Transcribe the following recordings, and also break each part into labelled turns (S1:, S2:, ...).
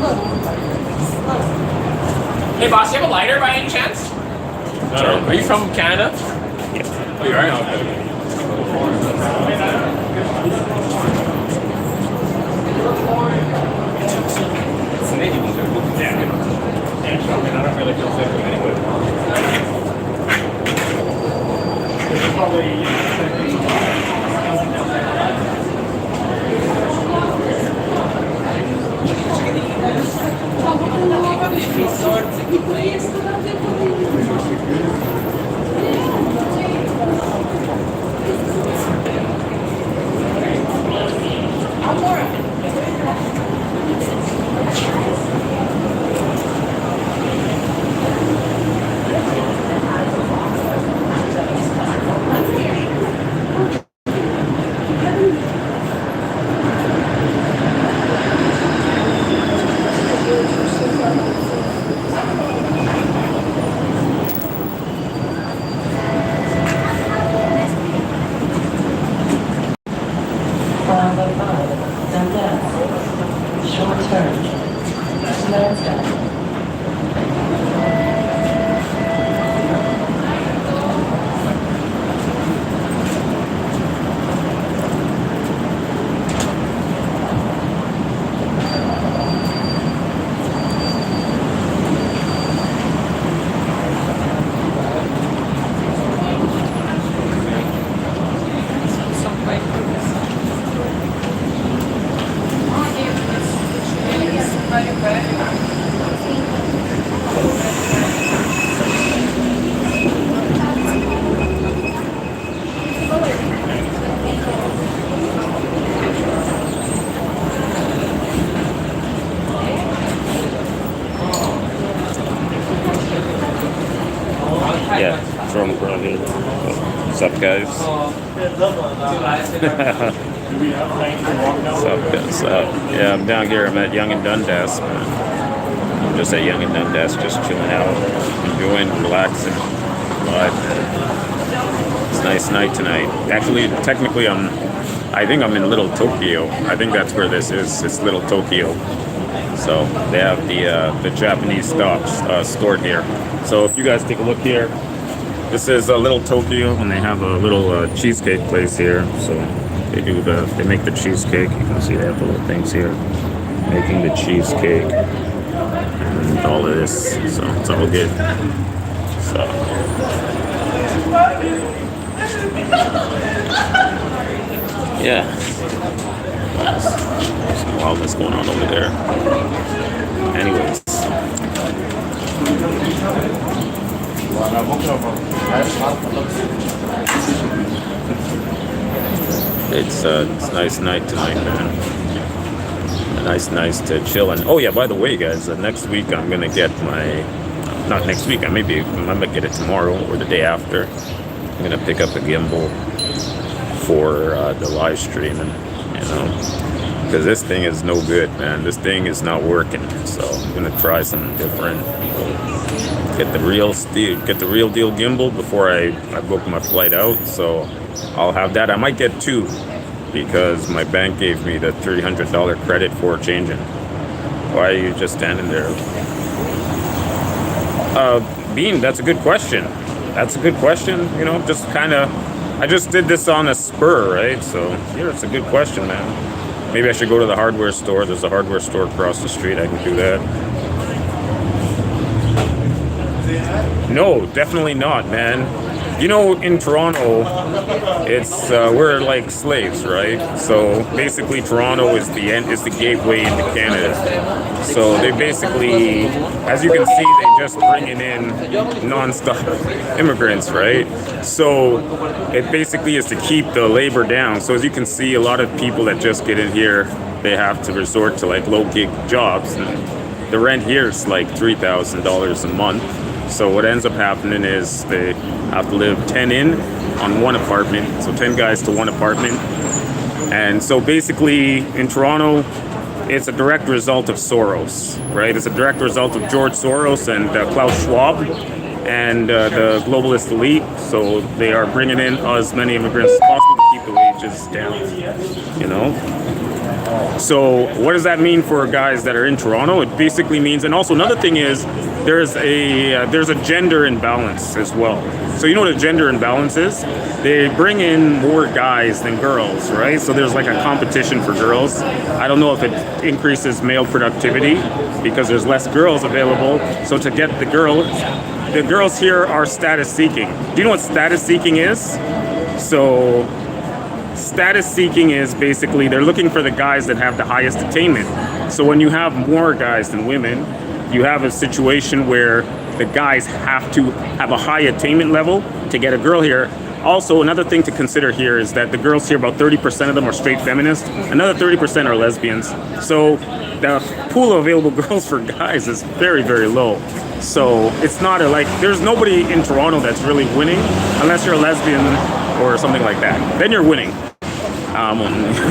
S1: Hey boss, you have a lighter by any chance? No. Are you from Canada?
S2: Yeah.
S1: Oh, you are? Okay. I don't really feel sick anyway.
S2: Yeah, from Groningen. What's up, guys? What's up, guys? Yeah, I'm down here. I'm at Yonge and Dundas. I'm just at Yonge and Dundas, just chilling out, enjoying, relaxing. But it's a nice night tonight. Actually, technically, I think I'm in Little Tokyo. I think that's where this is. It's Little Tokyo. So they have the Japanese stuff stored here. So if you guys take a look here, this is a Little Tokyo, and they have a little cheesecake place here. So they make the cheesecake. You can see they have the little things here, making the cheesecake and all of this. So it's all good. So yeah, some wildness going on over there. Anyways. It's a nice night tonight, man. Nice to chill. And oh yeah, by the way, guys, next week I'm gonna get not next week. I might get it tomorrow or the day after. I'm gonna pick up a gimbal for the live streaming, because this thing is no good, man. This thing is not working. So I'm gonna try something different. Get the real deal gimbal before I book my flight out. So I'll have that. I might get two because my bank gave me the $300 credit for changing. Why are you just standing there? Bean, that's a good question. Just kind of, I just did this on a spur, right? So yeah, it's a good question, man. Maybe I should go to the hardware store. There's a hardware store across the street. I can do that. No, definitely not, man. In Toronto, it's we're like slaves, right? So basically, Toronto is the gateway into Canada. So they basically, as you can see, they just bringing in non-stop immigrants, right? So it basically is to keep the labor down. So as you can see, a lot of people that just get in here, they have to resort to like low gig jobs, and the rent here is like $3,000 a month. So what ends up happening is they have to live 10 in on one apartment. So 10 guys to one apartment. And so basically in Toronto, it's a direct result of Soros, right? It's a direct result of George Soros and Klaus Schwab and the globalist elite. So they are bringing in as many immigrants as possible to keep the wages down, So what does that mean for guys that are in Toronto? It basically means, and also another thing is there's a gender imbalance as well. So you know what a gender imbalance is? They bring in more guys than girls, right? So there's like a competition for girls. I don't know if it increases male productivity because there's less girls available. So to get the girls here are status seeking. Do you know what status seeking is? So status seeking is basically they're looking for the guys that have the highest attainment. So when you have more guys than women, you have a situation where the guys have to have a high attainment level to get a girl here. Also, another thing to consider here is that the girls here, about 30% of them are straight feminists, another 30% are lesbians. So the pool of available girls for guys is very, very low. So it's not there's nobody in Toronto that's really winning unless you're a lesbian or something like that. Then you're winning.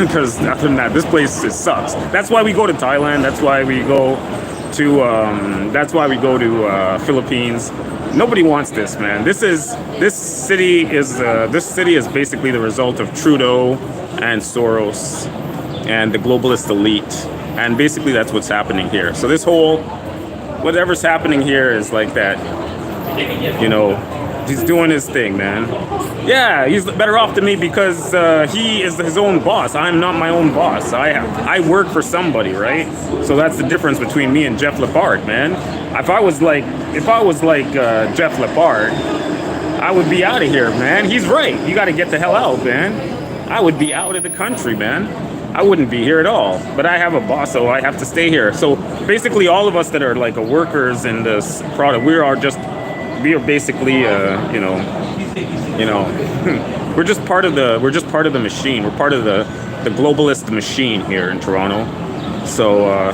S2: Because other than that, this place sucks. That's why we go to Thailand. That's why we go to Philippines. Nobody wants this, man. This city is basically the result of Trudeau and Soros and the globalist elite, and basically that's what's happening here. So this whole whatever's happening here is like that. You know, he's doing his thing, man. Yeah, he's better off than me because he is his own boss. I'm not my own boss. I work for somebody, right? So that's the difference between me and Jeff Lepard, man. If I was like Jeff Lepard, I would be out of here, man. He's right. You got to get the hell out, man. I would be out of the country, man. I wouldn't be here at all. But I have a boss, so I have to stay here. So basically, all of us that are like workers in this product, we are basically, we're just part of the machine. We're part of the globalist machine here in Toronto. So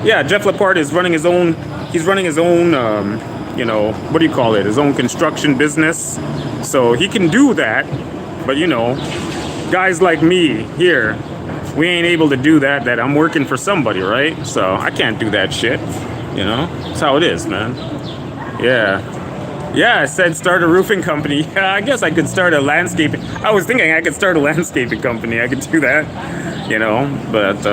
S2: yeah, Jeff Lepard is running his own. He's running his own. What do you call it? His own construction business. So he can do that. But guys like me here, we ain't able to do that. That I'm working for somebody, right? So I can't do that shit. That's how it is, man. Yeah, I said start a roofing company. Yeah, I guess I could start a landscaping. I was thinking I could start a landscaping company. I could do that, But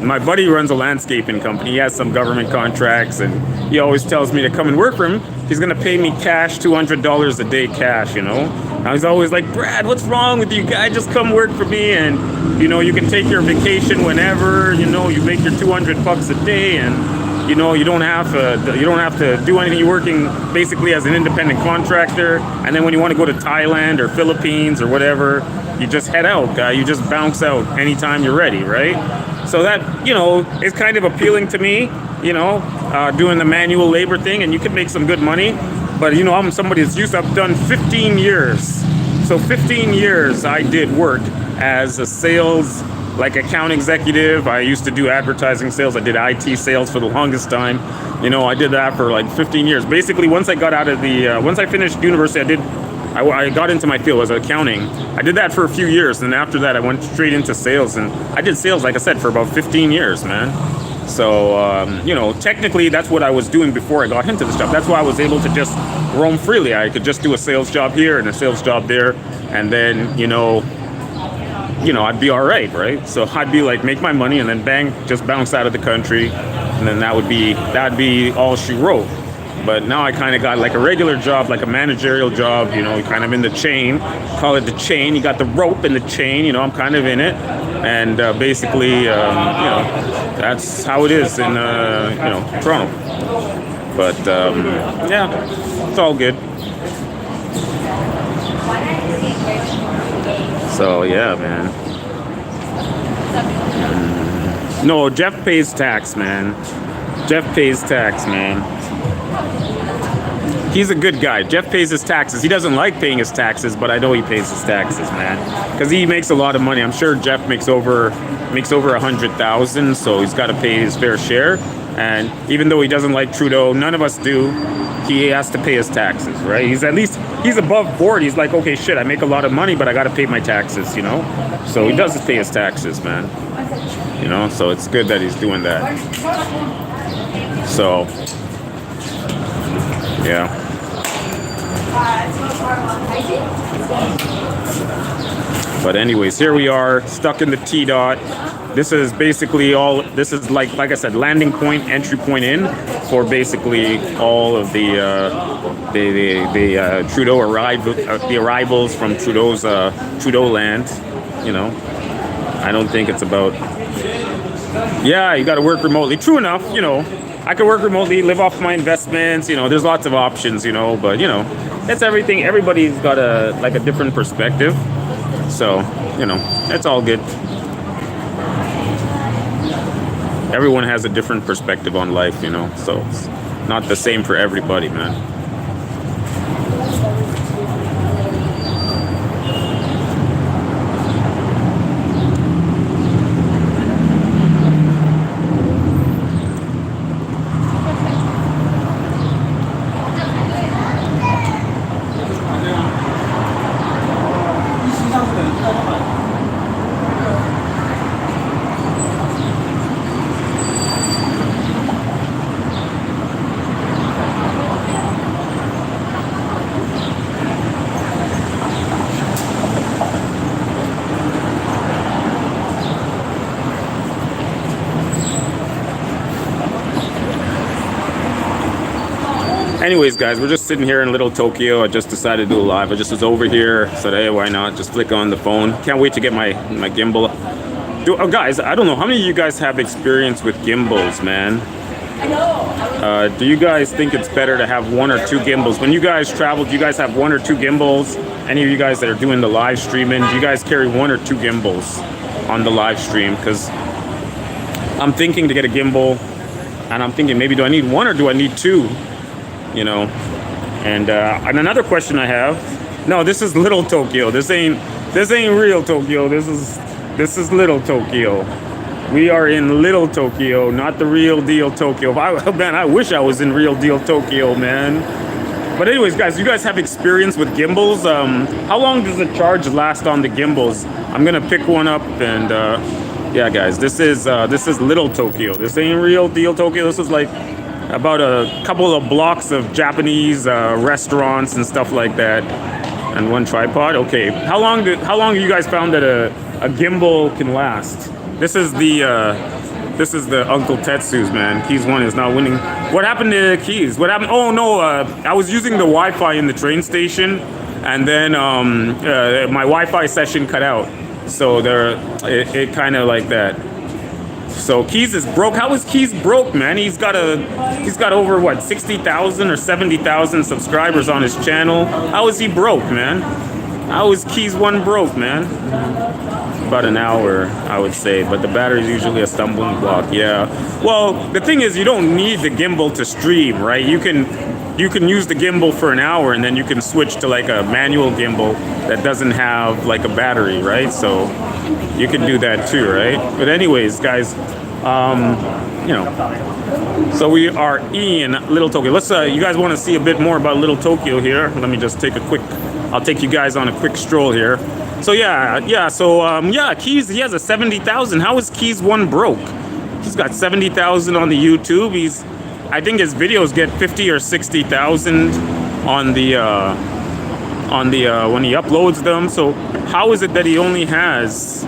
S2: my buddy runs a landscaping company. He has some government contracts, and he always tells me to come and work for him. He's gonna pay me cash, $200 a day cash, Now he's always like, Brad, what's wrong with you, guy? Just come work for me, and you can take your vacation whenever. You make your $200 a day, and you don't have to do anything. You're working basically as an independent contractor, and then when you want to go to Thailand or Philippines or whatever, you just head out. You just bounce out anytime you're ready, right? So that is kind of appealing to me. Doing the manual labor thing, and you can make some good money. But I'm somebody that's I've done 15 years. So 15 years I did work as a sales. Like account executive. I used to do advertising sales. I did IT sales for the longest time. I did that for like 15 years. Basically, once I got out of once I finished university, I got into my field as accounting. I did that for a few years, and after that, I went straight into sales, and I did sales, like I said, for about 15 years, man. So, technically, that's what I was doing before I got into this job. That's why I was able to just roam freely. I could just do a sales job here and a sales job there, and then, I'd be all right? So I'd be like, make my money and then bang, just bounce out of the country. And then that'd be all she wrote. But now I kind of got like a regular job, like a managerial job, kind of in the chain, call it the chain. You got the rope and the chain, I'm kind of in it. And basically, that's how it is in, Toronto. But yeah, it's all good. So yeah, man. No, Jeff pays tax, man. He's a good guy. Jeff pays his taxes. He doesn't like paying his taxes, but I know he pays his taxes, man. Because he makes a lot of money. I'm sure Jeff makes over 100,000, so he's got to pay his fair share. And even though he doesn't like Trudeau, none of us do. He has to pay his taxes, right? He's above board. He's like, okay, shit, I make a lot of money, but I got to pay my taxes, So he does pay his taxes, man. So it's good that he's doing that. So, yeah. But anyways, here we are, stuck in the T-Dot. This is basically all, this is like I said, landing point, entry point in for basically all of the Trudeau the arrivals from Trudeau land, you know. I don't think it's about, yeah, you got to work remotely. True enough, you know, I could work remotely, live off my investments, you know, there's lots of options, you know, but you know, that's everything. Everybody's got a different perspective. So, you know, it's all good. Everyone has a different perspective on life, you know, so it's not the same for everybody, man. Anyways, guys, we're just sitting here in Little Tokyo. I just decided to do a live. I just was over here, said, hey, why not? Just flick on the phone. Can't wait to get my gimbal. Guys, I don't know. How many of you guys have experience with gimbals, man? Do you guys think it's better to have one or two gimbals? When you guys travel, do you guys have one or two gimbals? Any of you guys that are doing the live streaming, do you guys carry one or two gimbals on the live stream? Because I'm thinking to get a gimbal, and I'm thinking maybe do I need one or do I need two? You know, and another question I have. No, this is Little Tokyo. This ain't real Tokyo. This is Little Tokyo. We are in Little Tokyo, not the real deal Tokyo. Man, I wish I was in real deal Tokyo, man. But anyways, guys, you guys have experience with gimbals. How long does the charge last on the gimbals? I'm gonna pick one up and yeah, guys, this is Little Tokyo. This ain't real deal Tokyo. This is like about a couple of blocks of Japanese restaurants and stuff like that, and one tripod. Okay, how long have you guys found that a gimbal can last? This is the Uncle Tetsu's, man. Keys 1 is not winning. What happened to Keys? What happened? Oh no, I was using the Wi-Fi in the train station, and then my Wi-Fi session cut out. So it kind of like that. So Keys is broke. How is Keys broke, man? He's got over what, 60,000 or 70,000 subscribers on his channel. How is he broke, man? How is Keys 1 broke, man? About an hour, I would say, but the battery is usually a stumbling block. Yeah. Well, the thing is, you don't need the gimbal to stream, right? You can use the gimbal for an hour, and then you can switch to like a manual gimbal that doesn't have like a battery, right? So you can do that too, right? But anyways, guys, you know, so we are in Little Tokyo. Let's you guys want to see a bit more about Little Tokyo here? Let me just I'll take you guys on a quick stroll here. So yeah, Keys, he has a 70,000. How is Keys 1 broke? He's got 70,000 on the YouTube. I think his videos get 50 or 60,000 on the when he uploads them. So how is it that he only has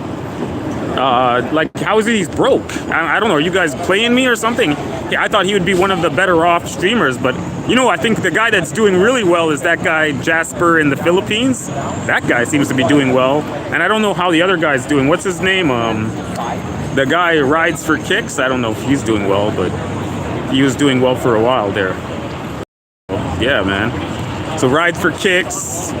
S2: like, how is it he's broke? I don't know. Are you guys playing me or something? Yeah, I thought he would be one of the better off streamers, but you know, I think the guy that's doing really well is that guy Jasper in the Philippines. That guy seems to be doing well, and I don't know how the other guy's doing. What's his name? The guy Rides for Kicks. I don't know if he's doing well, but he was doing well for a while there. Yeah, man. So Ride for Kicks,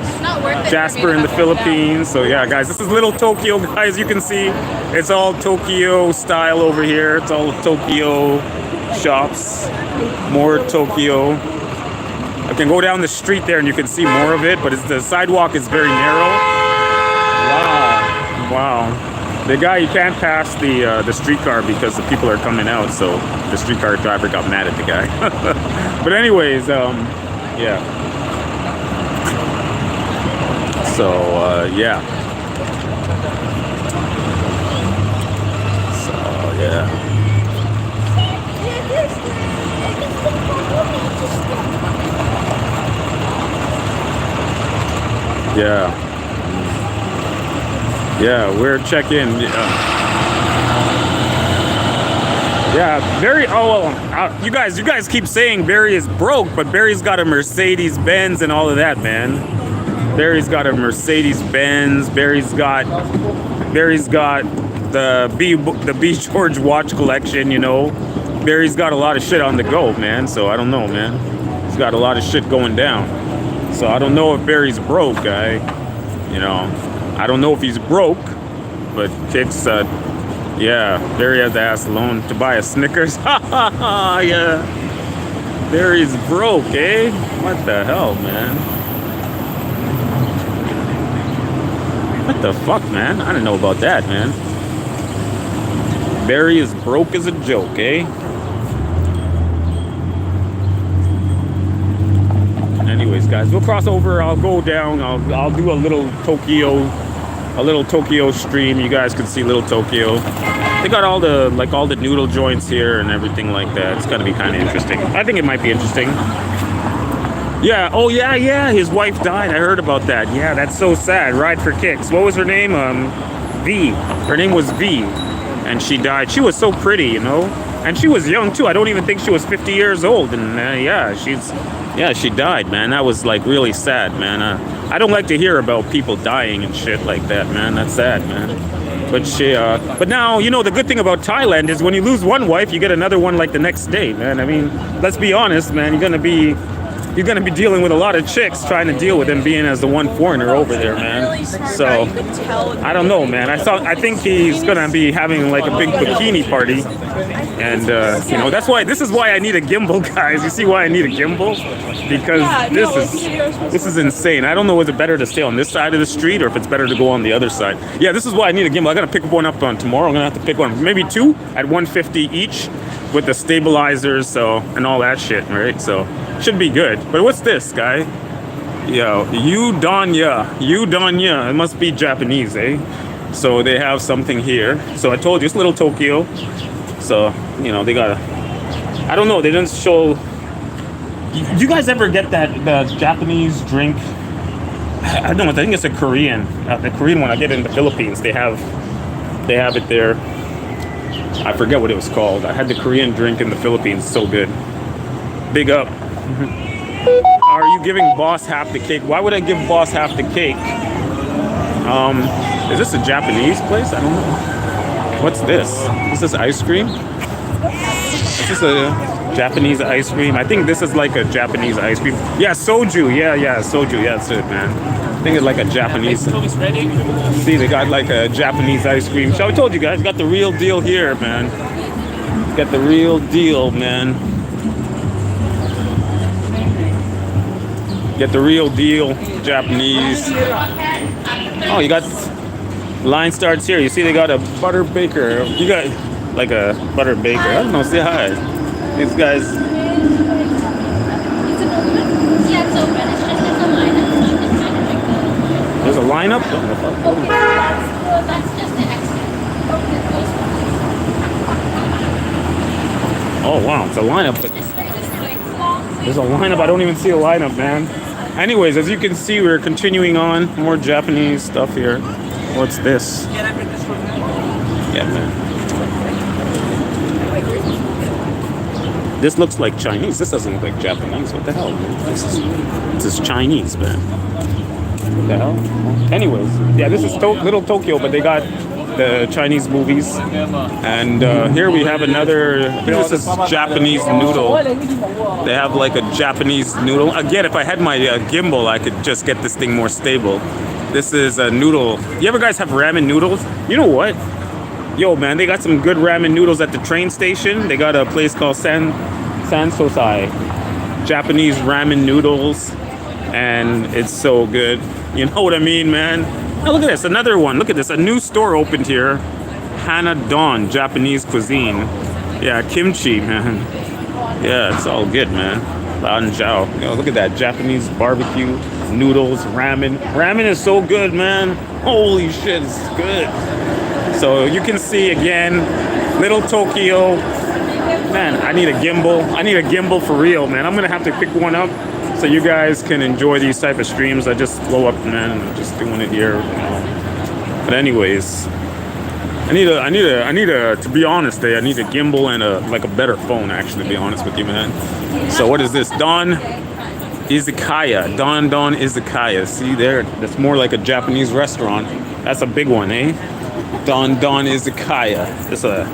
S2: Jasper in the Philippines. So yeah, guys, this is Little Tokyo, guys. You can see it's all Tokyo style over here. It's all Tokyo shops, more Tokyo. I can go down the street there and you can see more of it, but the sidewalk is very narrow. Wow. The guy, you can't pass the streetcar because the people are coming out, so the streetcar driver got mad at the guy. But anyways, yeah. So yeah. So yeah. Yeah. Yeah, we're check-in. Yeah, Barry. Oh, well, you guys keep saying Barry is broke, but Barry's got a Mercedes Benz and all of that, man. Barry's got a Mercedes Benz. Barry's got the B George watch collection. You know, Barry's got a lot of shit on the go, man. So I don't know, man. He's got a lot of shit going down. So I don't know if Barry's broke, guy. You know, I don't know if he's broke, but it's yeah, Barry has to ask loan to buy a Snickers. Yeah, Barry's broke, eh? What the hell, man? What the fuck, man? I didn't know about that, man. Barry is broke as a joke, eh? Anyways, guys, we'll cross over. I'll go down. I'll do a little Tokyo stream. You guys can see little Tokyo. They got all the noodle joints here and everything like that. It's gonna be kind of interesting. I think it might be interesting. Yeah. Oh yeah. His wife died. I heard about that. Yeah, that's so sad. Ride for Kicks. What was her name? V. Her name was V, and she died. She was so pretty, you know, and she was young too. I don't even think she was 50 years old. And she died, man. That was like really sad, man. I don't like to hear about people dying and shit like that, man. That's sad, man. But now, you know, the good thing about Thailand is when you lose one wife, you get another one like the next day, man. I mean, let's be honest, man. You're gonna be dealing with a lot of chicks trying to deal with him being as the one foreigner over there, man. So I don't know, man. I think he's gonna be having like a big bikini party, and you know, this is why I need a gimbal, guys. You see why I need a gimbal? Because this is insane. I don't know, is it better to stay on this side of the street or if it's better to go on the other side. Yeah, this is why I need a gimbal. I gotta pick one up on tomorrow. I'm gonna have to pick one, maybe two at 150 each with the stabilizers, and all that shit, right? So should be good. But what's this, guy? Yo, Udanya. It must be Japanese, eh? So they have something here. So I told you, it's little Tokyo. So, you know, they got I don't know, they didn't show. You guys ever get the Japanese drink? I don't know, I think it's a Korean. The Korean one I get in the Philippines. They have it there. I forget what it was called. I had the Korean drink in the Philippines. So good. Big up. Are you giving Boss half the cake? Why would I give Boss half the cake? Is this a Japanese place? I don't know. What's this? Is this ice cream? Is this a Japanese ice cream? I think this is like a Japanese ice cream. Yeah, soju. Yeah, soju. Yeah, that's it, man. I think it's like a Japanese. See, they got like a Japanese ice cream. So I told you guys, got the real deal here, man. Got the real deal, man. Get the real deal, Japanese. Oh, you got line starts here. You see, they got a butter baker. You got like a butter baker. I don't know. Say hi. These guys. There's a lineup. Oh wow, it's a lineup. There's a lineup. I don't even see a lineup, man. Anyways, as you can see, we're continuing on. More Japanese stuff here. What's this? Yeah, man. This looks like Chinese. This doesn't look like Japanese. What the hell, man? This is Chinese, man. What the hell? Anyways, yeah, this is Little Tokyo, but they got the Chinese movies. And here we have another, this is Japanese noodle. They have like a Japanese noodle. Again, if I had my gimbal, I could just get this thing more stable. This is a noodle. You ever guys have ramen noodles? You know what? Yo, man, they got some good ramen noodles at the train station. They got a place called Sansosai. Japanese ramen noodles. And it's so good. You know what I mean, man? Oh, look at this, another one. Look at this, a new store opened here. Hanadon, Japanese cuisine. Yeah, kimchi, man. Yeah, it's all good, man. Lanzhou. You know, look at that, Japanese barbecue, noodles, ramen. Ramen is so good, man. Holy shit, it's good. So you can see again, Little Tokyo. Man, I need a gimbal. I need a gimbal for real, man. I'm gonna have to pick one up so you guys can enjoy these type of streams. I just blow up, man, and I'm just doing it here, you know. But anyways, to be honest, I need a gimbal and a better phone, actually, to be honest with you, man. So what is this? Don Izakaya. Don Izakaya. See there? That's more like a Japanese restaurant. That's a big one, eh? Don Izakaya. It's a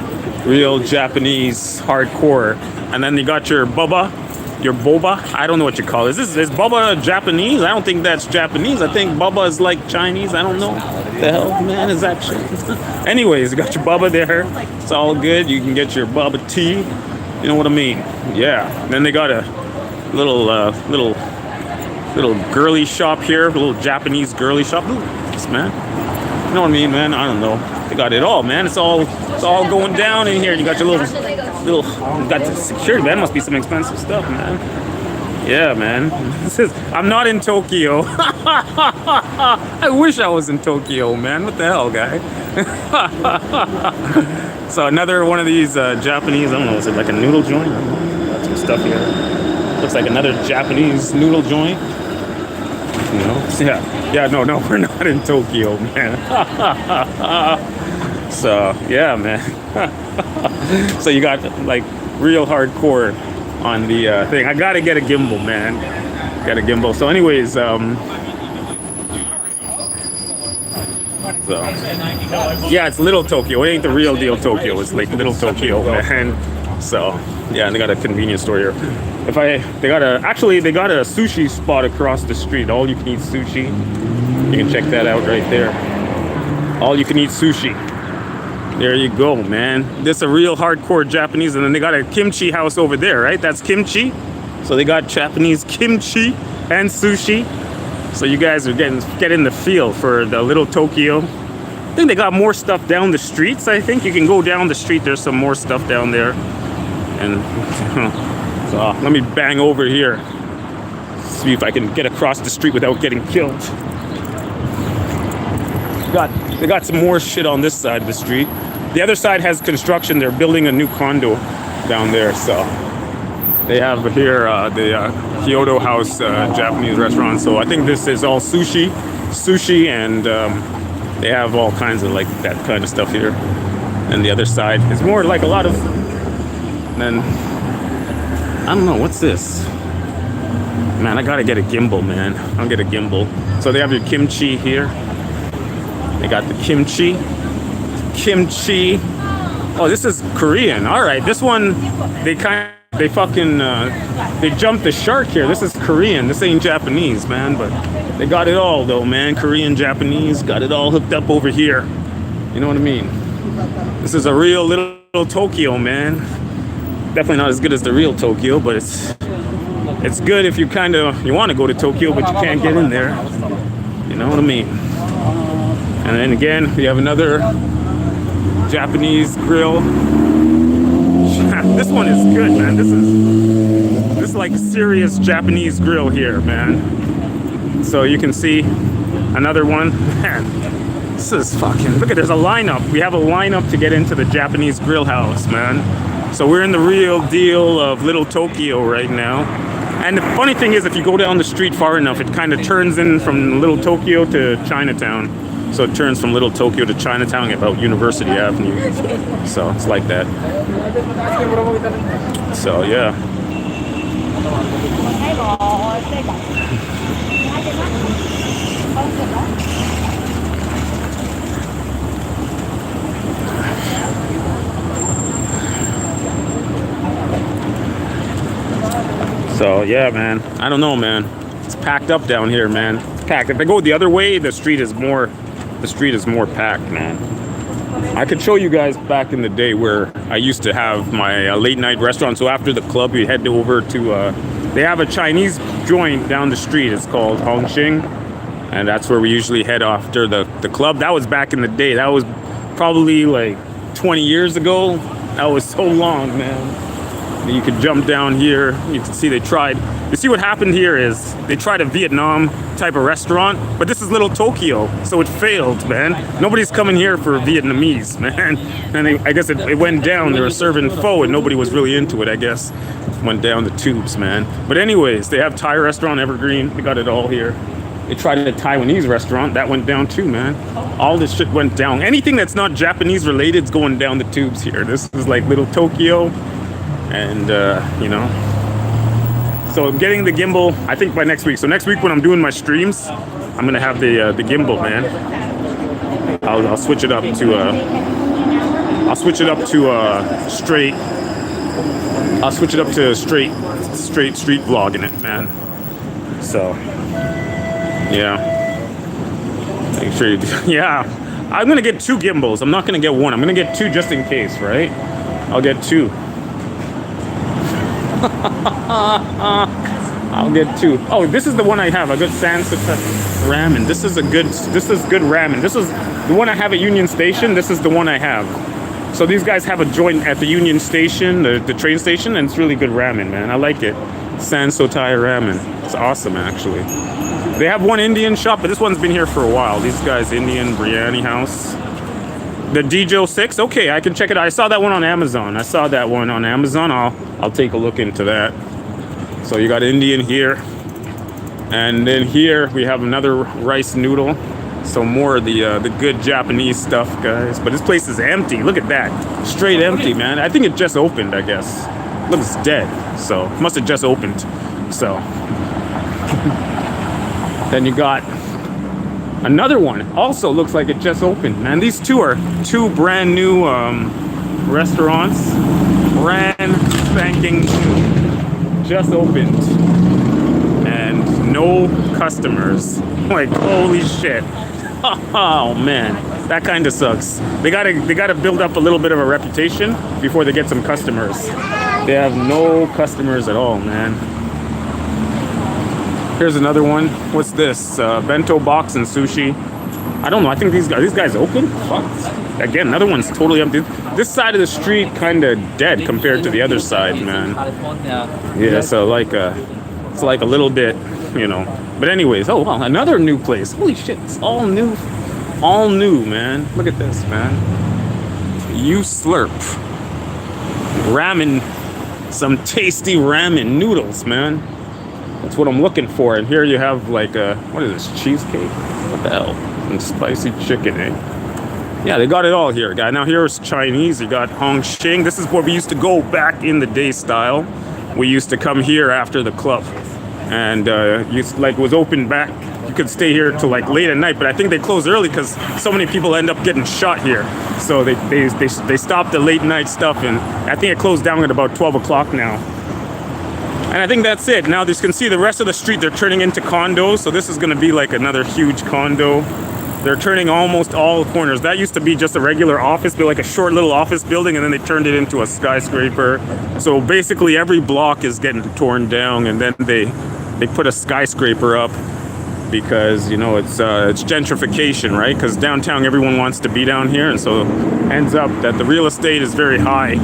S2: real Japanese hardcore. And then you got your boba. I don't know what you call it. Is boba Japanese? I don't think that's Japanese. I think boba is like Chinese. I don't know. What the hell, man, is that shit? Anyways, you got your boba there. It's all good. You can get your boba tea. You know what I mean? Yeah. Then they got a little girly shop here. A little Japanese girly shop. Look at this, man. You know what I mean, man? I don't know. They got it all, man. It's all going down in here. You got your little you got the security. That must be some expensive stuff, man. Yeah, man. I'm not in Tokyo. I wish I was in Tokyo, man. What the hell, guy? So another one of these Japanese, I don't know, is it like a noodle joint? Got some stuff here. Looks like another Japanese noodle joint. You know? Yeah, no, we're not in Tokyo, man. So, yeah, man. So you got like real hardcore on the thing. I gotta get a gimbal, man. Got a gimbal. So anyways, yeah, it's Little Tokyo. It ain't the real deal Tokyo. It's like Little Tokyo, man. So yeah, they got a convenience store here. They got a sushi spot across the street. All you can eat sushi. You can check that out right there. All you can eat sushi. There you go, man. This is a real hardcore Japanese, and then they got a kimchi house over there, right? That's kimchi. So they got Japanese kimchi and sushi. So you guys are getting the feel for the Little Tokyo. I think they got more stuff down the streets. I think you can go down the street. There's some more stuff down there. And so let me bang over here. See if I can get across the street without getting killed. They got some more shit on this side of the street. The other side has construction. They're building a new condo down there. So they have here the Kyoto House Japanese restaurant. So I think this is all sushi, and they have all kinds of like that kind of stuff here. And the other side is more like a lot of. Then I don't know, what's this? Man, I gotta get a gimbal, man. I'll get a gimbal. So they have your kimchi here. They got the kimchi. Oh, this is Korean. All right, this one they jumped the shark here. This is Korean. This ain't Japanese, man. But they got it all though, man. Korean, Japanese, got it all hooked up over here. You know what I mean? This is a real Little Tokyo, man. Definitely not as good as the real Tokyo, but it's good if you want to go to Tokyo, but you can't get in there. You know what I mean? And then again, we have another Japanese grill. This one is good, man. This is like serious Japanese grill here, man. So you can see another one. Man, this is fucking, look at, there's a lineup. We have a lineup to get into the Japanese grill house, man. So we're in the real deal of Little Tokyo right now. And the funny thing is, if you go down the street far enough, it kind of turns in from Little Tokyo to Chinatown. So it turns from Little Tokyo to Chinatown about University Avenue. So it's like that. So yeah. So yeah, man. I don't know, man. It's packed up down here, man. It's packed. If I go the other way, the street is more packed, man. I could show you guys back in the day where I used to have my late night restaurant. So after the club, we head over to they have a Chinese joint down the street. It's called Hongxing, and that's where we usually head after the club. That was back in the day. That was probably like 20 years ago. That was so long, man. You could jump down here. You can see they tried. You see what happened here is they tried a Vietnam type of restaurant, but this is Little Tokyo, so it failed, man. Nobody's coming here for Vietnamese, man. And I guess it went down. They were serving pho, and nobody was really into it, I guess. Went down the tubes, man. But anyways, they have Thai restaurant, Evergreen. They got it all here. They tried a Taiwanese restaurant. That went down too, man. All this shit went down. Anything that's not Japanese related is going down the tubes here. This is like little Tokyo. And, you know. So getting the gimbal, I think by next week. So next week when I'm doing my streams, I'm going to have the gimbal, man. I'll switch it up to straight. I'll switch it up to straight street vlogging it, man. So, yeah. Make sure you do. Yeah. I'm gonna get 2 gimbals. I'm not gonna get one. I'm gonna get 2 just in case, right? I'll get 2. I'll get 2. Oh, this is the one I have. I got Sansota ramen. This is good ramen. This is the one I have at Union Station. This is the one I have. So these guys have a joint at the Union Station, the train station, and it's really good ramen, man. I like it. Sansotai ramen. It's awesome, actually. They have one Indian shop, but this one's been here for a while. These guys, Indian Biryani House. The Dijo 6. Okay, I can check it out. I saw that one on Amazon. I'll take a look into that. So you got Indian here. And then here we have another rice noodle. So more of the good Japanese stuff, guys. But this place is empty. Look at that. Straight empty, man. I think it just opened, I guess. Looks dead. So must have just opened. So then you got another one. Also looks like it just opened, man. These two are 2 brand new restaurants. Brand spanking new. Just opened. And no customers. Like, holy shit. Oh man, that kind of sucks. They gotta build up a little bit of a reputation before they get some customers. They have no customers at all, man. Here's another one. What's this? Bento box and sushi. I don't know. I think these guys open. Fuck. Again, another one's totally empty. This side of the street kind of dead compared to the other side, man. Yeah, so it's like a little bit, you know. But anyways, oh wow, another new place. Holy shit, it's all new, man. Look at this, man. You Slurp ramen, some tasty ramen noodles, man. That's what I'm looking for. And here you have like what is this, cheesecake? What the hell? And spicy chicken, eh? Yeah, they got it all here, guy. Now here's Chinese. You got Hong Shing. This is where we used to go back in the day style. We used to come here after the club. And it was open back. You could stay here till like late at night, but I think they close early because so many people end up getting shot here. So they stopped the late night stuff, and I think it closed down at about 12 o'clock now. And I think that's it. Now you can see the rest of the street, they're turning into condos. So this is gonna be like another huge condo. They're turning almost all corners. That used to be just a regular office, like a short little office building, and then they turned it into a skyscraper. So basically every block is getting torn down, and then they put a skyscraper up because, you know, it's gentrification, right? Because downtown everyone wants to be down here, and so ends up that the real estate is very high,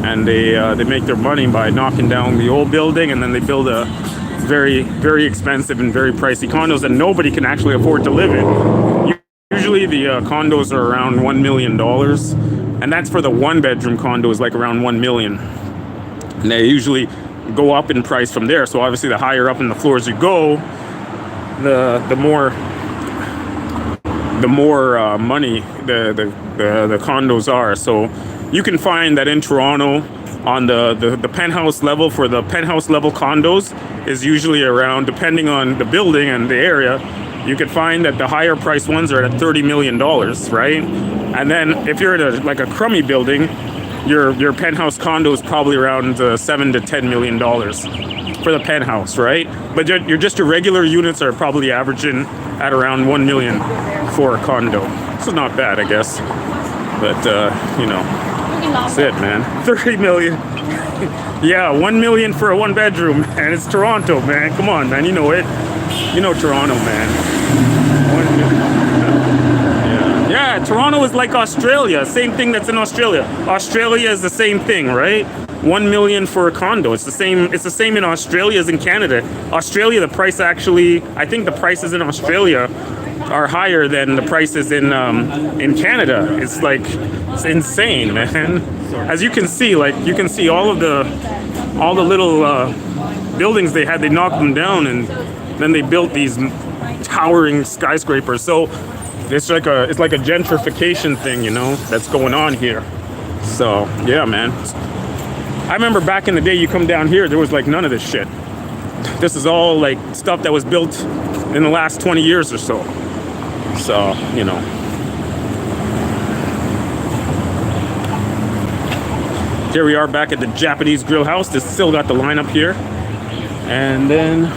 S2: and they make their money by knocking down the old building, and then they build a very, very expensive and very pricey condos that nobody can actually afford to live in. Usually the condos are around $1 million, and that's for the 1-bedroom condos, like around 1 million. And they usually go up in price from there. So obviously the higher up in the floors you go, the more money the condos are. So you can find that in Toronto on the penthouse level, for the penthouse level condos is usually around, depending on the building and the area, you could find that the higher priced ones are at $30 million, right? And then if you're at like a crummy building, your penthouse condo is probably around $7 to $10 million for the penthouse, right? But your regular units are probably averaging at around 1 million for a condo. So not bad, I guess. But you know, that's it, man. 30 million. Yeah, 1 million for a 1-bedroom, and it's Toronto, man. Come on, man. You know it. You know Toronto, man. 1 million. Yeah, Toronto is like Australia. Same thing that's in Australia. Australia is the same thing, right? 1 million for a condo. It's the same. It's the same in Australia as in Canada. Australia, the price actually, I think the prices in Australia are higher than the prices in Canada. It's like, it's insane, man. As you can see, like you can see all the little buildings they had. They knocked them down, and then they built these towering skyscrapers. So it's like a gentrification thing, you know, that's going on here. So yeah, man. I remember back in the day, you come down here, there was like none of this shit. This is all like stuff that was built in the last 20 years or so. So, you know. Here we are back at the Japanese Grill House. This still got the lineup here. And then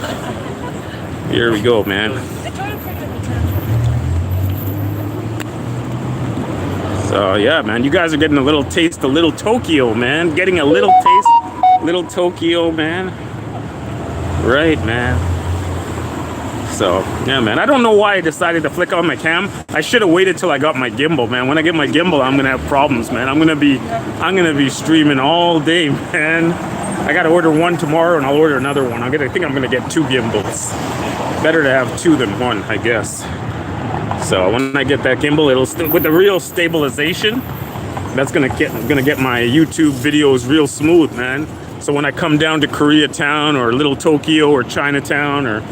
S2: here we go, man. So yeah, man, you guys are getting a little taste of Little Tokyo, man. Getting a little taste, Little Tokyo, man. Right, man. So yeah, man. I don't know why I decided to flick on my cam. I should have waited till I got my gimbal, man. When I get my gimbal, I'm gonna have problems, man. I'm gonna be streaming all day, man. I gotta order one tomorrow, and I'll order another one. I think I'm gonna get 2 gimbals. Better to have 2 than 1, I guess. So when I get that gimbal, it'll with the real stabilization. That's gonna get my YouTube videos real smooth, man. So when I come down to Koreatown or Little Tokyo or Chinatown or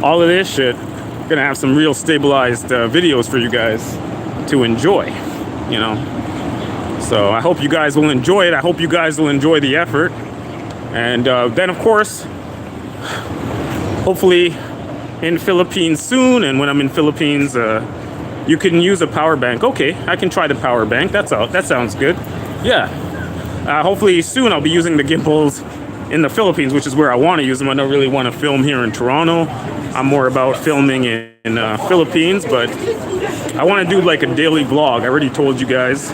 S2: all of this shit, I'm gonna have some real stabilized videos for you guys to enjoy, you know. So I hope you guys will enjoy it. I hope you guys will enjoy the effort. And then of course, hopefully in Philippines soon. And when I'm in Philippines, you can use a power bank. Okay, I can try the power bank. That sounds good. Yeah. Hopefully soon I'll be using the gimbals in the Philippines, which is where I want to use them. I don't really want to film here in Toronto. I'm more about filming in Philippines, but I want to do like a daily vlog. I already told you guys.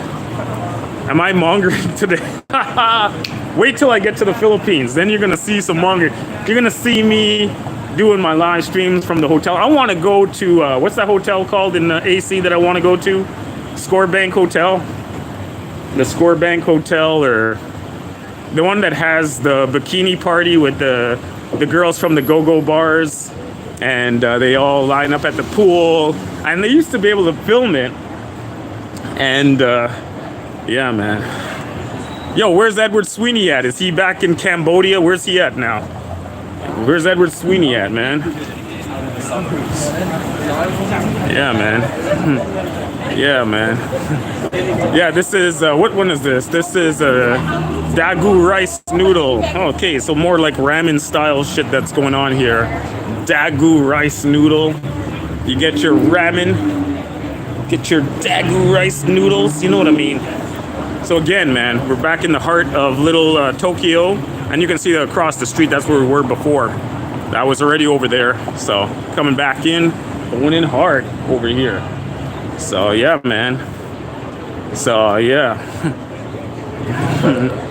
S2: Am I mongering today? Wait till I get to the Philippines. Then you're going to see some mongering. You're going to see me doing my live streams from the hotel. I want to go to, what's that hotel called in AC that I want to go to? Scorebank Hotel. The Scorebank Hotel, or the one that has the bikini party with the girls from the go-go bars, and they all line up at the pool, and they used to be able to film it. And yeah, man. Yo, where's Edward Sweeney at? Is he back in Cambodia? Where's he at now? Where's Edward Sweeney at, man? Yeah, man. Yeah, man. Yeah, this is, what one is this? This is a Dagu rice noodle. Okay, so more like ramen style shit that's going on here. Dagu rice noodle. You get your ramen, get your Dagu rice noodles, you know what I mean? So again, man, we're back in the heart of Little Tokyo, and you can see across the street, that's where we were before. I was already over there, so coming back in, going in hard over here. So yeah, man. So yeah.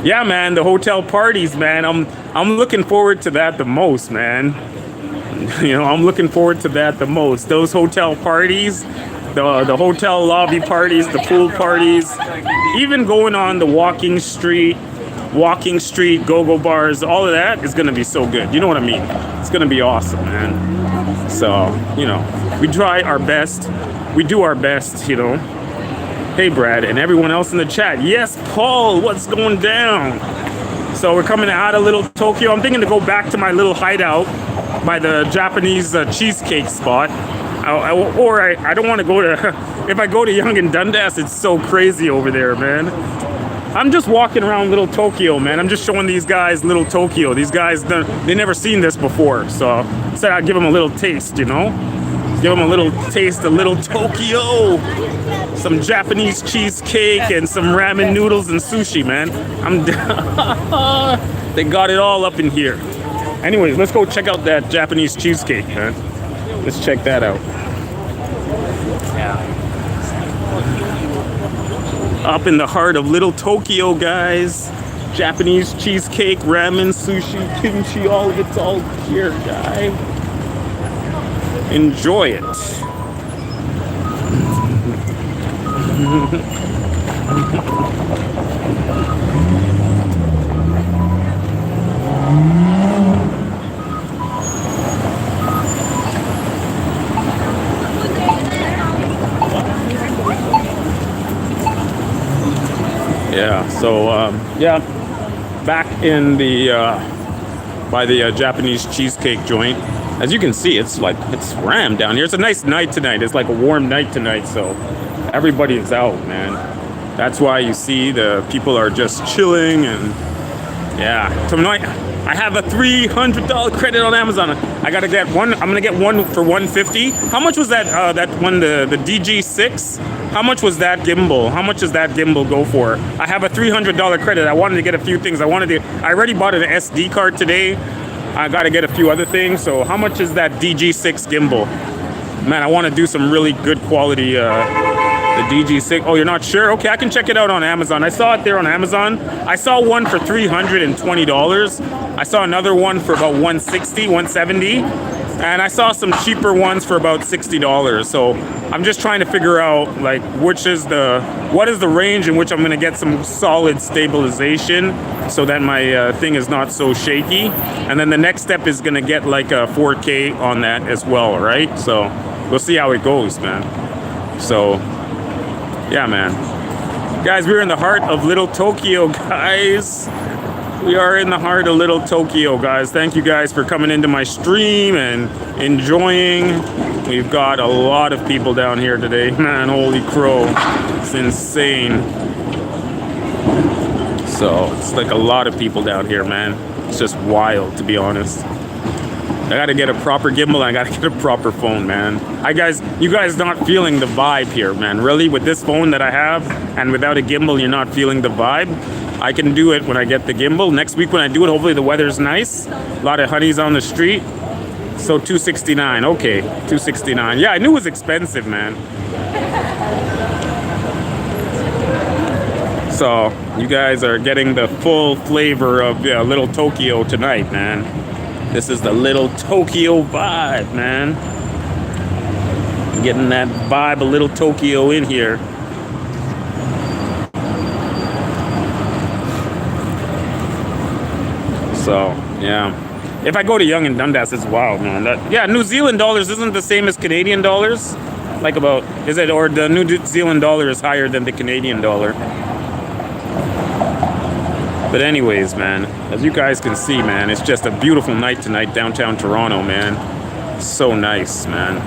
S2: Yeah, man, the hotel parties, man. I'm looking forward to that the most, man. You know, I'm looking forward to that the most. Those hotel parties, the hotel lobby parties, the pool parties, even going on the walking street, go-go bars, all of that is gonna be so good. You know what I mean? It's gonna be awesome, man. So, you know, we try our best. We do our best, you know. Hey, Brad, and everyone else in the chat. Yes, Paul, what's going down? So we're coming out of Little Tokyo. I'm thinking to go back to my little hideout by the Japanese cheesecake spot. I don't want to go to, if I go to Yonge and Dundas, it's so crazy over there, man. I'm just walking around Little Tokyo, man. I'm just showing these guys Little Tokyo. These guys, they never seen this before. So I said I'd give them a little taste, you know? Give them a little taste of Little Tokyo. Some Japanese cheesecake and some ramen noodles and sushi, man. They got it all up in here. Anyways, let's go check out that Japanese cheesecake, man. Let's check that out. Up in the heart of Little Tokyo, guys. Japanese cheesecake, ramen, sushi, kimchi, all of it's all here, guys. Enjoy it. Yeah, so yeah, back in the by the Japanese cheesecake joint. As you can see, it's rammed down here. It's a nice night tonight. It's like a warm night tonight, so everybody is out, man. That's why you see the people are just chilling. And yeah, tonight I have a $300 credit on Amazon. I gotta get one. I'm gonna get one for $150. How much was that? That one, the DG6. How much was that gimbal? How much does that gimbal go for? I have a $300 credit. I wanted to get a few things. I already bought an SD card today. I gotta get a few other things. So how much is that DG6 gimbal? Man, I want to do some really good quality. The DG6. Oh, you're not sure? Okay, I can check it out on Amazon. I saw it there on Amazon. I saw one for $320. I saw another one for about $160, $170. And I saw some cheaper ones for about $60. So I'm just trying to figure out like what is the range in which I'm going to get some solid stabilization so that my thing is not so shaky. And then the next step is going to get like a 4K on that as well, right? So we'll see how it goes, man. So yeah, man. Guys, we're in the heart of Little Tokyo, guys. We are in the heart of Little Tokyo, guys. Thank you guys for coming into my stream and enjoying. We've got a lot of people down here today. Man, holy crow. It's insane. So, it's like a lot of people down here, man. It's just wild, to be honest. I gotta get a proper gimbal and I gotta get a proper phone, man. You guys not feeling the vibe here, man. Really, with this phone that I have and without a gimbal, you're not feeling the vibe. I can do it when I get the gimbal. Next week when I do it, hopefully the weather's nice. A lot of honeys on the street. So $269, okay, $269. Yeah, I knew it was expensive, man. So you guys are getting the full flavor of Little Tokyo tonight, man. This is the Little Tokyo vibe, man. Getting that vibe of Little Tokyo in here. So, yeah. If I go to Yonge and Dundas, it's wild, man. New Zealand dollars isn't the same as Canadian dollars. Like or the New Zealand dollar is higher than the Canadian dollar. But anyways, man, as you guys can see, man, it's just a beautiful night tonight downtown Toronto, man. So nice, man.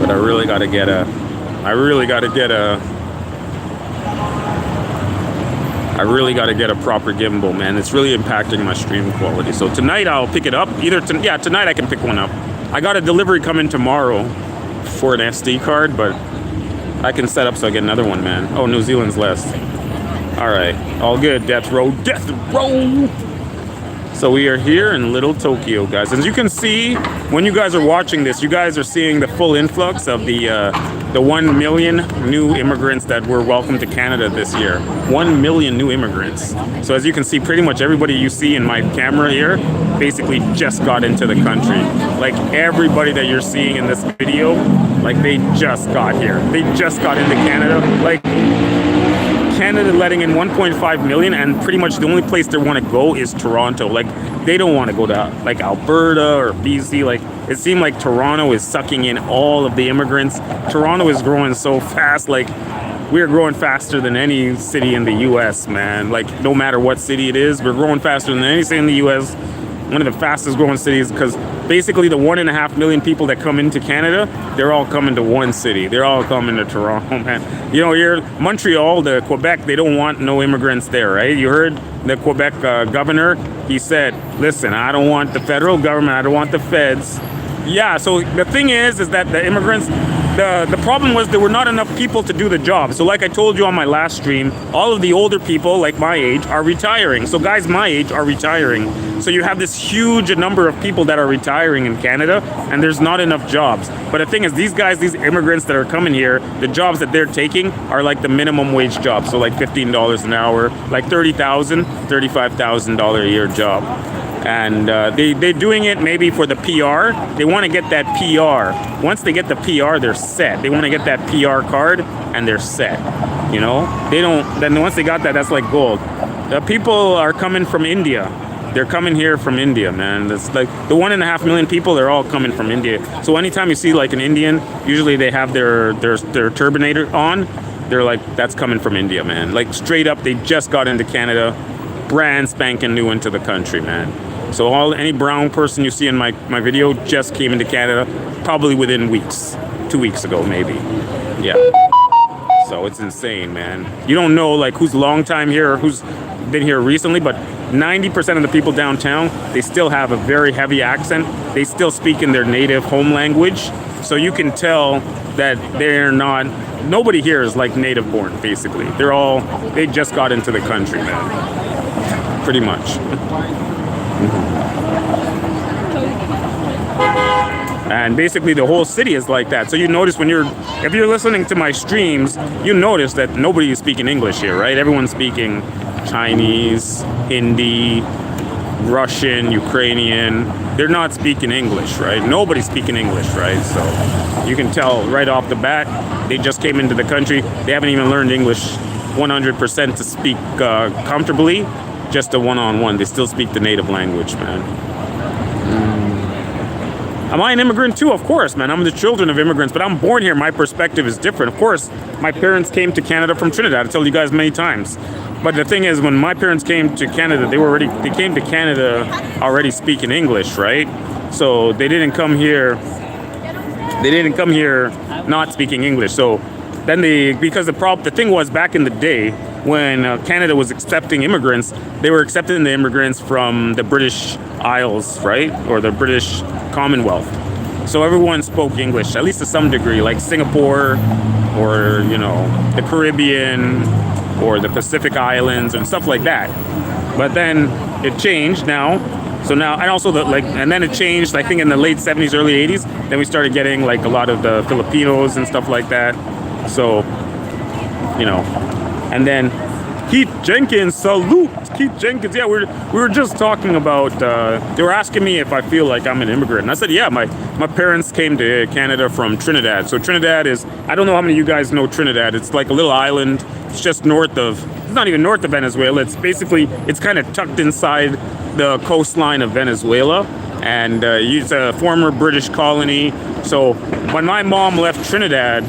S2: But I really gotta get a proper gimbal, man. It's really impacting my stream quality. So tonight I'll pick it up. Tonight I can pick one up. I got a delivery coming tomorrow for an SD card, but I can set up so I get another one, man. Oh, New Zealand's less. All right, all good. Death row, death row. So we are here in Little Tokyo, guys. As you can see, when you guys are watching this, you guys are seeing the full influx of the 1 million new immigrants that were welcomed to Canada this year. 1 million new immigrants. So as you can see, pretty much everybody you see in my camera here basically just got into the country. Like everybody that you're seeing in this video, like they just got here. They just got into Canada. Like Canada letting in 1.5 million, and pretty much the only place they want to go is Toronto. Like they don't want to go to like Alberta or BC. Like it seemed like Toronto is sucking in all of the immigrants. Toronto is growing so fast. Like we're growing faster than any city in the US, man. Like no matter what city it is, we're growing faster than any city in the US. One of the fastest growing cities, because basically the 1.5 million people that come into Canada, they're all coming to one city. They're all coming to Toronto, man. You know, here, Montreal, the Quebec, they don't want no immigrants there, right? You heard the Quebec governor, he said, listen, I don't want the federal government, I don't want the feds. Yeah, so the thing is that the immigrants, the problem was there were not enough people to do the job. So like I told you on my last stream, all of the older people, like my age, are retiring. So guys my age are retiring. So you have this huge number of people that are retiring in Canada, and there's not enough jobs. But the thing is, these guys, these immigrants that are coming here, the jobs that they're taking are like the minimum wage jobs. So like $15 an hour, like $30,000, $35,000 a year job. And they're doing it maybe for the PR. They want to get that PR. Once they get the PR, they're set. They want to get that PR card, and they're set. You know, they don't. Then once they got that, that's like gold. The people are coming from India. They're coming here from India, man. It's like the 1.5 million people. They're all coming from India. So anytime you see like an Indian, usually they have their turbinator on. They're like, that's coming from India, man. Like straight up, they just got into Canada. brand spanking new into the country, man. So any brown person you see in my video just came into Canada probably within weeks, 2 weeks ago maybe. Yeah. So it's insane, man. You don't know like who's long time here or who's been here recently, but 90% of the people downtown, they still have a very heavy accent. They still speak in their native home language. So you can tell that they're not, nobody here is like native born, basically. They just got into the country, man. Pretty much. And basically the whole city is like that. So you notice if you're listening to my streams, you notice that nobody is speaking English here, right? Everyone's speaking Chinese, Hindi, Russian, Ukrainian. They're not speaking English, right? Nobody's speaking English, right? So you can tell right off the bat, they just came into the country. They haven't even learned English 100% to speak comfortably, just a one-on-one. They still speak the native language, man. Am I an immigrant too? Of course, man. I'm the children of immigrants, but I'm born here. My perspective is different. Of course, my parents came to Canada from Trinidad. I told you guys many times. But the thing is, when my parents came to Canada, they came to Canada already speaking English, right? So they didn't come here not speaking English. So then because the thing was back in the day when Canada was accepting immigrants, they were accepting the immigrants from the British Isles, right? Or the British Commonwealth. So everyone spoke English, at least to some degree, like Singapore or, the Caribbean or the Pacific Islands and stuff like that. But then it changed now. So now, and also and then it changed, I think in the late 70s, early 80s, then we started getting like a lot of the Filipinos and stuff like that. So, and then Keith Jenkins, salute! Keith Jenkins, yeah, we were just talking about, they were asking me if I feel like I'm an immigrant. And I said, yeah, my parents came to Canada from Trinidad. So Trinidad is, I don't know how many of you guys know Trinidad. It's like a little island. It's just it's not even north of Venezuela. It's kind of tucked inside the coastline of Venezuela. And it's a former British colony. So when my mom left Trinidad,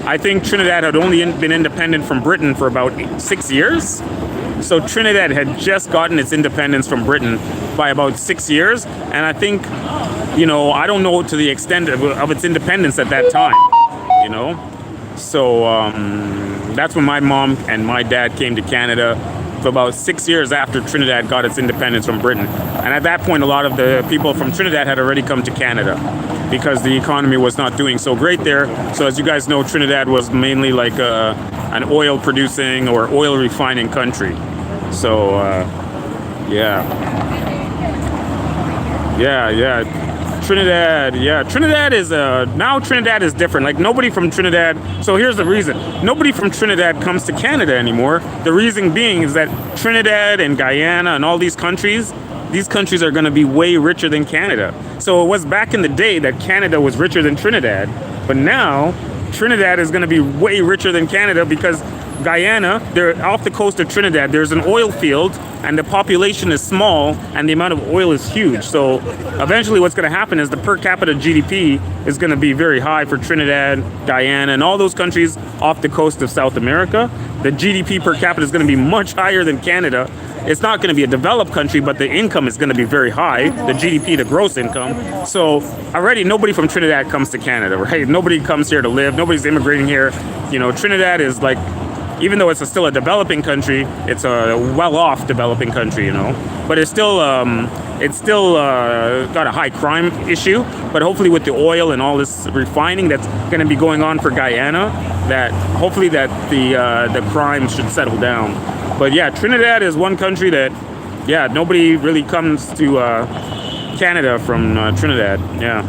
S2: I think Trinidad had only been independent from Britain for about 6 years. So Trinidad had just gotten its independence from Britain by about 6 years. And I think, I don't know to the extent of its independence at that time, So that's when my mom and my dad came to Canada for about 6 years after Trinidad got its independence from Britain. And at that point, a lot of the people from Trinidad had already come to Canada because the economy was not doing so great there. So as you guys know, Trinidad was mainly like an oil producing or oil refining country. So, yeah. Trinidad is now Trinidad is different. Like nobody from Trinidad. So here's the reason: nobody from Trinidad comes to Canada anymore. The reason being is that Trinidad and Guyana and all these countries are going to be way richer than Canada. So it was back in the day that Canada was richer than Trinidad, but now Trinidad is going to be way richer than Canada because Guyana, they're off the coast of Trinidad. There's an oil field and the population is small and the amount of oil is huge. So eventually what's going to happen is the per capita GDP is going to be very high for Trinidad, Guyana, and all those countries off the coast of South America. The GDP per capita is going to be much higher than Canada. It's not going to be a developed country, but the income is going to be very high, the GDP, the gross income. So already nobody from Trinidad comes to Canada, right? Nobody comes here to live. Nobody's immigrating here. Trinidad is like, even though it's still a developing country, it's a well-off developing country, But it's still got a high crime issue. But hopefully with the oil and all this refining that's going to be going on for Guyana, that hopefully that the crime should settle down. But yeah, Trinidad is one country that, nobody really comes to Canada from Trinidad. Yeah.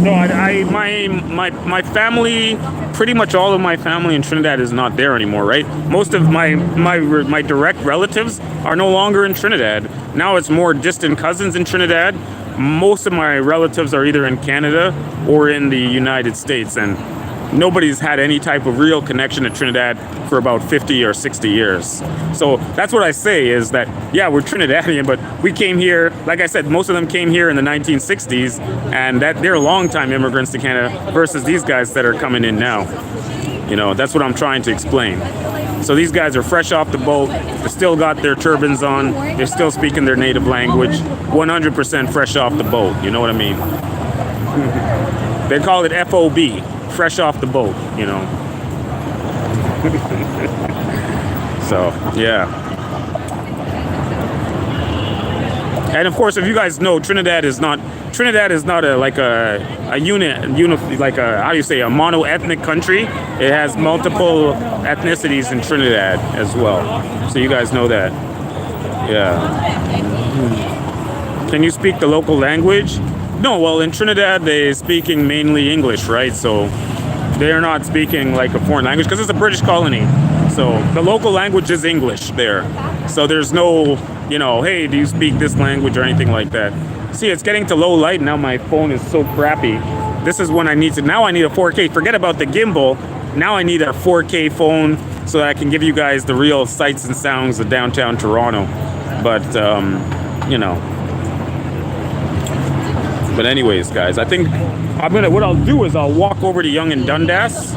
S2: No, my family, pretty much all of my family in Trinidad is not there anymore, right? Most of my direct relatives are no longer in Trinidad. Now it's more distant cousins in Trinidad. Most of my relatives are either in Canada or in the United States, and nobody's had any type of real connection to Trinidad for about 50 or 60 years. So that's what I say is that, we're Trinidadian, but we came here, like I said, most of them came here in the 1960s, and that they're long-time immigrants to Canada versus these guys that are coming in now. You know, that's what I'm trying to explain. So these guys are fresh off the boat. They still got their turbans on. They're still speaking their native language. 100% fresh off the boat. You know what I mean? They call it FOB, fresh off the boat, you know. So, yeah. And of course, if you guys know, Trinidad is not a unit, like a, how do you say, a mono-ethnic country. It has multiple ethnicities in Trinidad as well. So you guys know that. Yeah. Can you speak the local language? No, well, in Trinidad, they're speaking mainly English, right? So they're not speaking like a foreign language because it's a British colony. So the local language is English there. So there's no, you know, hey, do you speak this language or anything like that? See, it's getting to low light. Now my phone is so crappy. This is when I need a 4K. Forget about the gimbal. Now I need a 4K phone so that I can give you guys the real sights and sounds of downtown Toronto. But, you know. But anyways, guys, I think what I'll do is I'll walk over to Yonge and Dundas.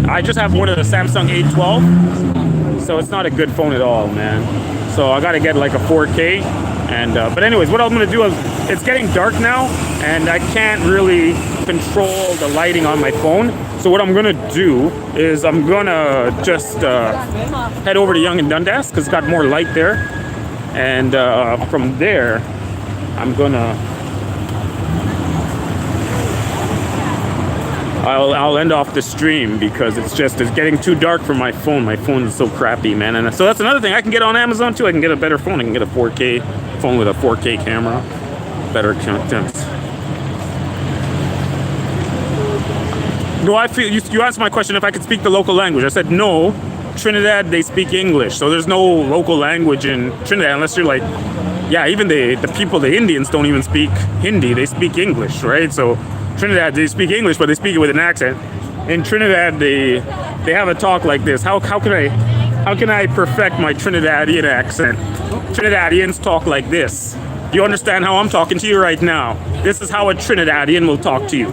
S2: I just have one of the Samsung A12, so it's not a good phone at all, man. So I gotta get like a 4K. And but anyways, what I'm gonna do is, it's getting dark now, and I can't really control the lighting on my phone. So what I'm gonna do is I'm gonna just head over to Yonge and Dundas because it's got more light there, and from there I'll end off the stream because it's getting too dark for my phone. My phone is so crappy, man. And so that's another thing. I can get on Amazon too. I can get a better phone. I can get a 4K phone with a 4K camera. Better content. No, I feel you asked my question if I could speak the local language. I said no. Trinidad, they speak English. So there's no local language in Trinidad unless you're like, yeah, even the people, the Indians don't even speak Hindi. They speak English, right? So Trinidad, they speak English, but they speak it with an accent. In Trinidad, they have a talk like this. How can I perfect my Trinidadian accent? Trinidadians talk like this. You understand how I'm talking to you right now? This is how a Trinidadian will talk to you.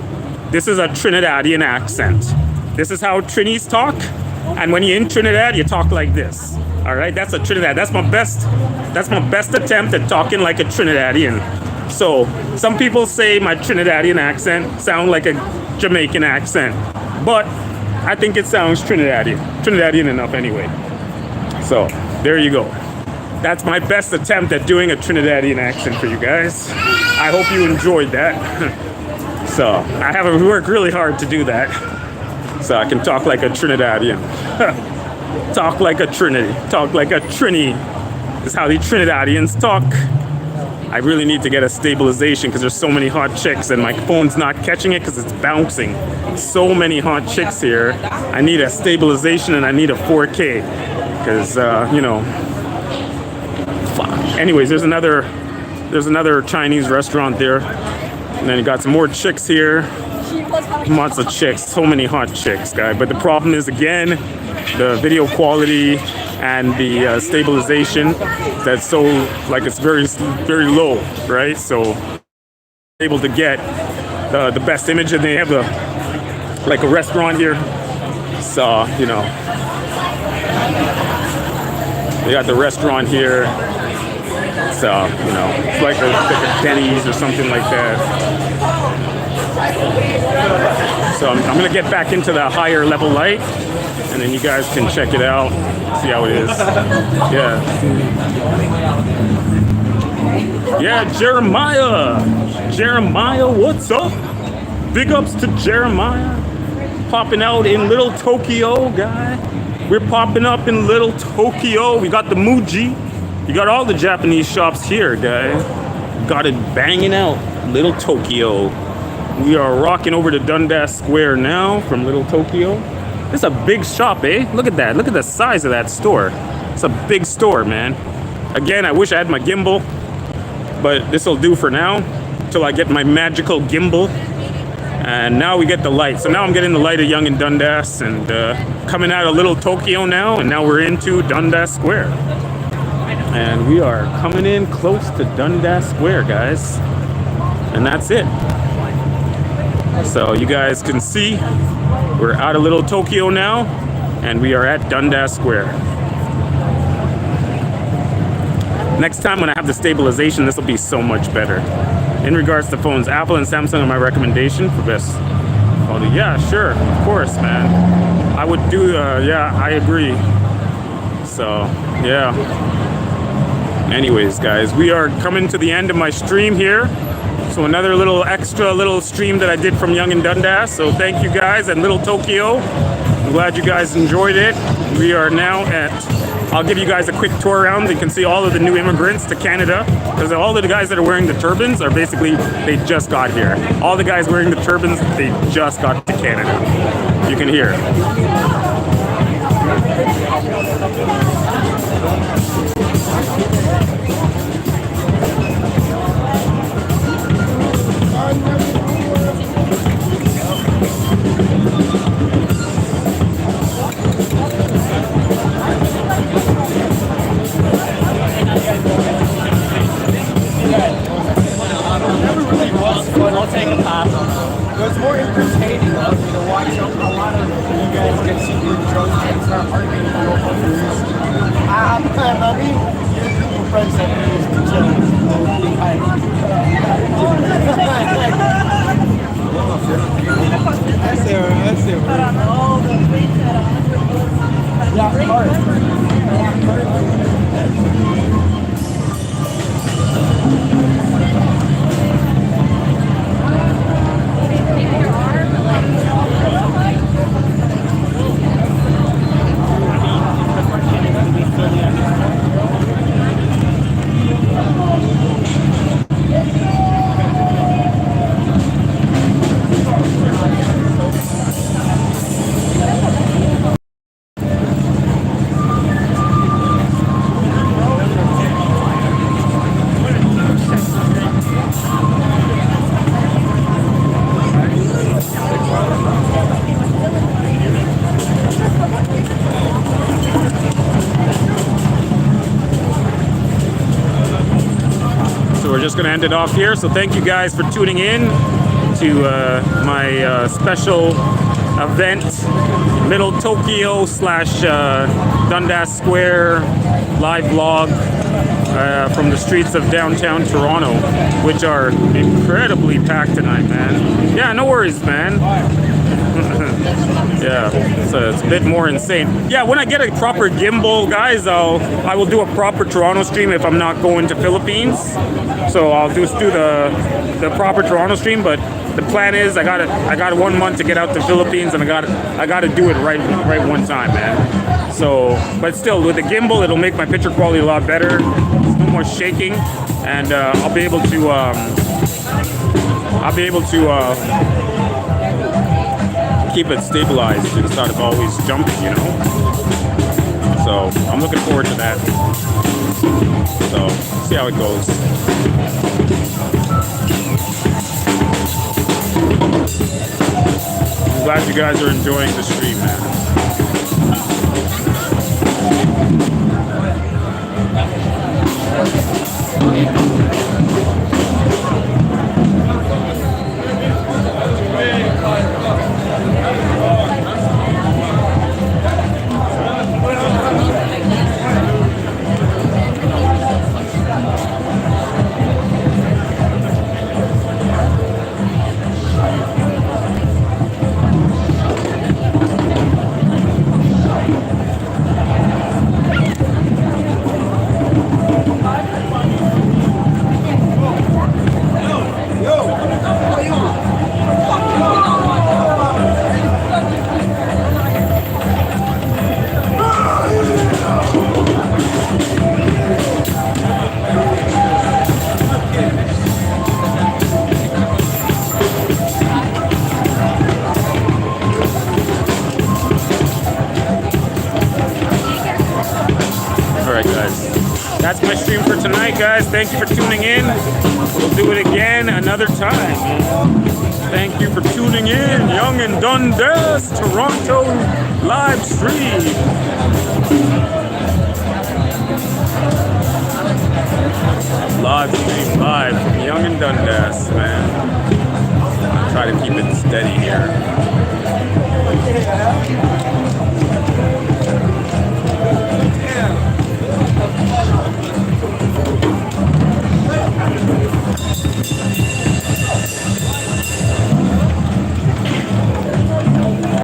S2: This is a Trinidadian accent. This is how Trinis talk. And when you're in Trinidad, you talk like this. All right, that's a Trinidad. That's my best attempt at talking like a Trinidadian. So some people say my Trinidadian accent sound like a Jamaican accent, but I think it sounds Trinidadian enough anyway. So there you go. That's my best attempt at doing a Trinidadian accent for you guys. I hope you enjoyed that. So I have to work really hard to do that, so I can talk like a Trinidadian. Talk like a Trini. Talk like a Trini. Is how the Trinidadians talk. I really need to get a stabilization because there's so many hot chicks and my phone's not catching it because it's bouncing. So many hot chicks here. I need a stabilization and I need a 4K because, you know, fuck. Anyways, there's another Chinese restaurant there. And then you got some more chicks here. Lots of chicks. So many hot chicks, guy. But the problem is, again, the video quality and the stabilization, that's so, like, it's very, very low, right? So able to get the best image, and they have like a restaurant here. So, you know, they got the restaurant here. So, you know, it's like a Denny's or something like that. So I'm gonna get back into the higher level light, and then you guys can check it out, see how it is. Yeah, Jeremiah, what's up? Big ups to Jeremiah, popping out in Little Tokyo, guy. We're popping up in Little Tokyo. We got the Muji. You got all the Japanese shops here, guy. Got it banging out, Little Tokyo. We are rocking over to Dundas Square now from Little Tokyo. This is a big shop, eh? Look at that. Look at the size of that store. It's a big store, man. Again, I wish I had my gimbal, but this will do for now until I get my magical gimbal. And now we get the light. So now I'm getting the light of Yonge and Dundas, and coming out of Little Tokyo now, and now we're into Dundas Square. And we are coming in close to Dundas Square, guys. And that's it. So you guys can see we're out of Little Tokyo now, and we are at Dundas Square. Next time when I have the stabilization, this will be so much better. In regards to phones, Apple and Samsung are my recommendation for best quality. Yeah, sure, of course, man. I would do, yeah, I agree. So, yeah. Anyways, guys, we are coming to the end of my stream here. So another extra little stream that I did from Yonge and Dundas. So thank you guys, and Little Tokyo. I'm glad you guys enjoyed it. We are now at, I'll give you guys a quick tour around. You can see all of the new immigrants to Canada, because all of the guys that are wearing the turbans are basically, they just got here. All the guys wearing the turbans, they just got to Canada. You can hear.
S1: I'll take a pass on that. It was more entertaining though, to watch a lot of you guys get super drunk and start arguing about I mean, your friends that used We're just going to end it off here. So thank you guys for tuning in to my special event, Little Tokyo / Dundas Square live vlog from the streets of downtown Toronto, which are incredibly packed tonight, man. Yeah, no worries, man. Yeah, so it's a bit more insane. Yeah, when I get a proper gimbal, guys, I will do a proper Toronto stream if I'm not going to Philippines. So I'll just do the proper Toronto stream. But the plan is I got 1 month to get out to Philippines, and I got to do it right one time, man. So, but still, with the gimbal, it'll make my picture quality a lot better. There's no more shaking, and I'll be able to keep it stabilized instead of always jumping, you know. So I'm looking forward to that. So see how it goes. I'm glad you guys are enjoying the stream, man. That's my stream for tonight, guys. Thank you for tuning in. We'll do it again another time. Thank you for tuning in. Yonge and Dundas, Toronto live stream. Live stream live from Yonge and Dundas, man.
S2: try to keep it steady here.